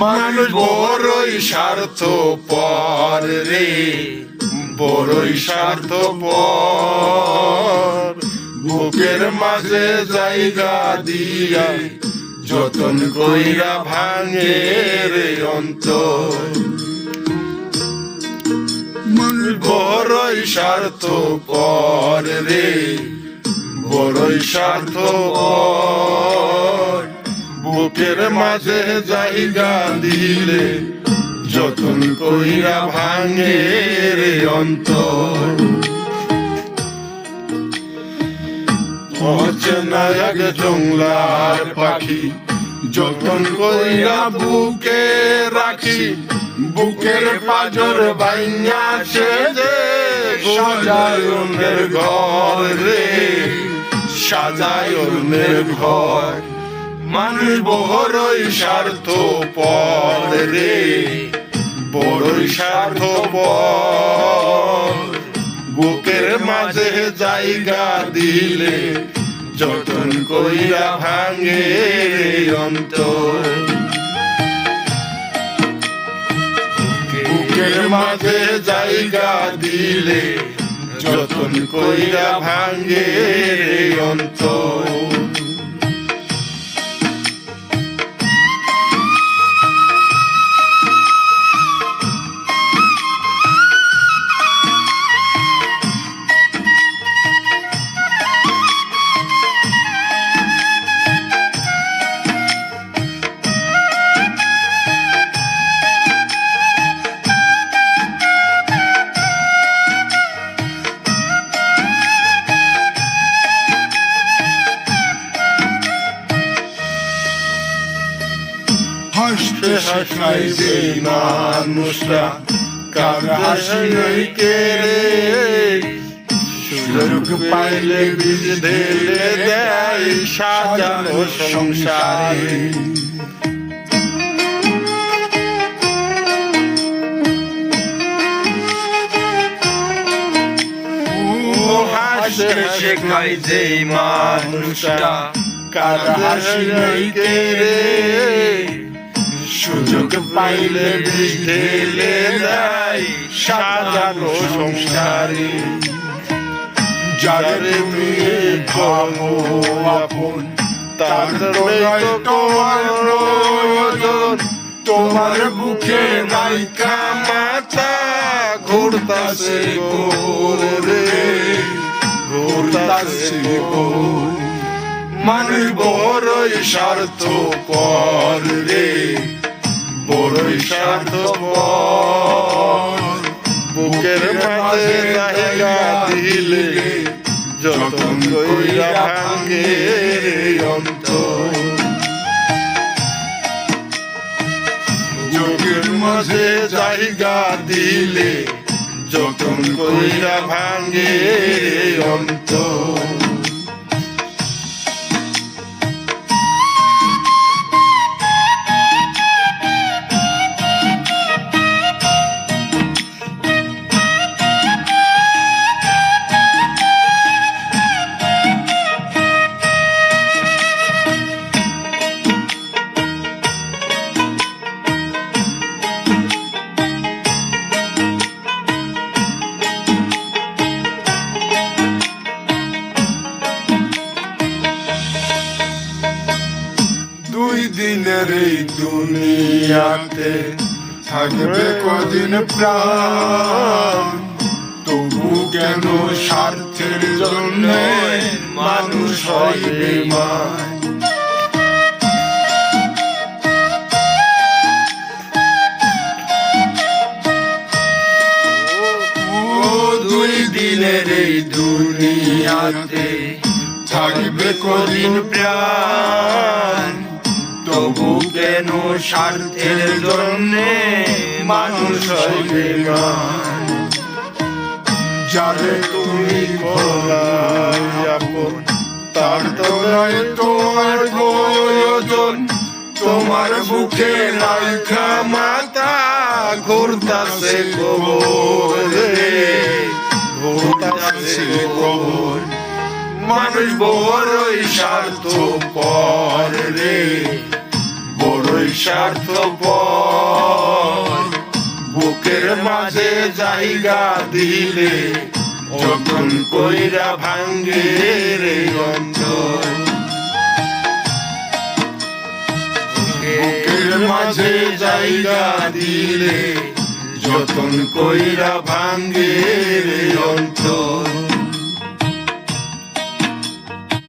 মানুষ বড়ই স্বার্থপর রে, বড়ই স্বার্থপর। বুকের মাঝে জায়গা দিয়া যতন কইরা ভাঙে রে অন্তর। মানুষ বড়ই স্বার্থপর রে, বড়ই স্বার্থপর। বুকের মাঝে জায়গা দিলে যতন কইরা ভাঙে রে অন্তর। অচেনা এক জংলার পাখি যতন কইরা বুকে রাখি, বুকের পাজর বাইঙা সে যে সাজায় অন্যের ঘর রে, সাজায় অন্যের ঘর। মানুষ বড়ই স্বার্থপর রে, বড়ই স্বার্থপর। বুকের মাঝে জায়গা দিলে যতন কইরা ভাঙে অন্তর। বুকের মাঝে জায়গা দিলে যতন কইরা ভাঙে অন্তর। হাসতে হাসাই যে মানুষটা কার হাসি নাই কে রে, সুযোগ পাইলে বীজ ঢেলে দেয় সাজানো সংসারে। হাসতে শেখায় যে মানুষটা কার হাসি নাই কে রে, সুযোগ পাইলে বীজ ঢেলে দেয় সাজানো সংসারে। যারে তুমি ভাবো আপন তার তোমার প্রয়োজন, তোমার বুকে নাইকা মাথা ঘুরতাছে গোল রে, ঘুরতাছে গোল। মানুষ বড়ই স্বার্থপর রে, বড়ই স্বার্থপর। বুকের মাঝে জায়গা দিলে যতন কইরা ভাঙে অন্তর। বুকের মাঝে জায়গা দিলে যতন কইরা ভাঙে অন্তর। দুই দিনের এই দুনিয়াতে থাকবে কদিন প্রাণ, তবু কেন স্বার্থের জন্য মানুষ হয় বেঈমান। দুই দিনের এই দুনিয়াতে থাকবে কদিন প্রাণ, তবু কেন স্বার্থের জন্যে মানুষ হয় বেঈমান। যারে তুমি খোলাই আপন তার তোরাই তোমার প্রয়োজন, তোমার বুকে রাইখা মাথা ঘুরতাছে কবর রে, ঘুরতাছে কবর। মানুষ বড়ই স্বার্থপর রে, বড়ই স্বার্থপর। মাঝে জায়গা দিলে যতন কইরা ভাঙ্গে রে অন্তর বুকের মাঝে জায়গা দিলে যতন কইরা ভাঙ্গে রে অন্তর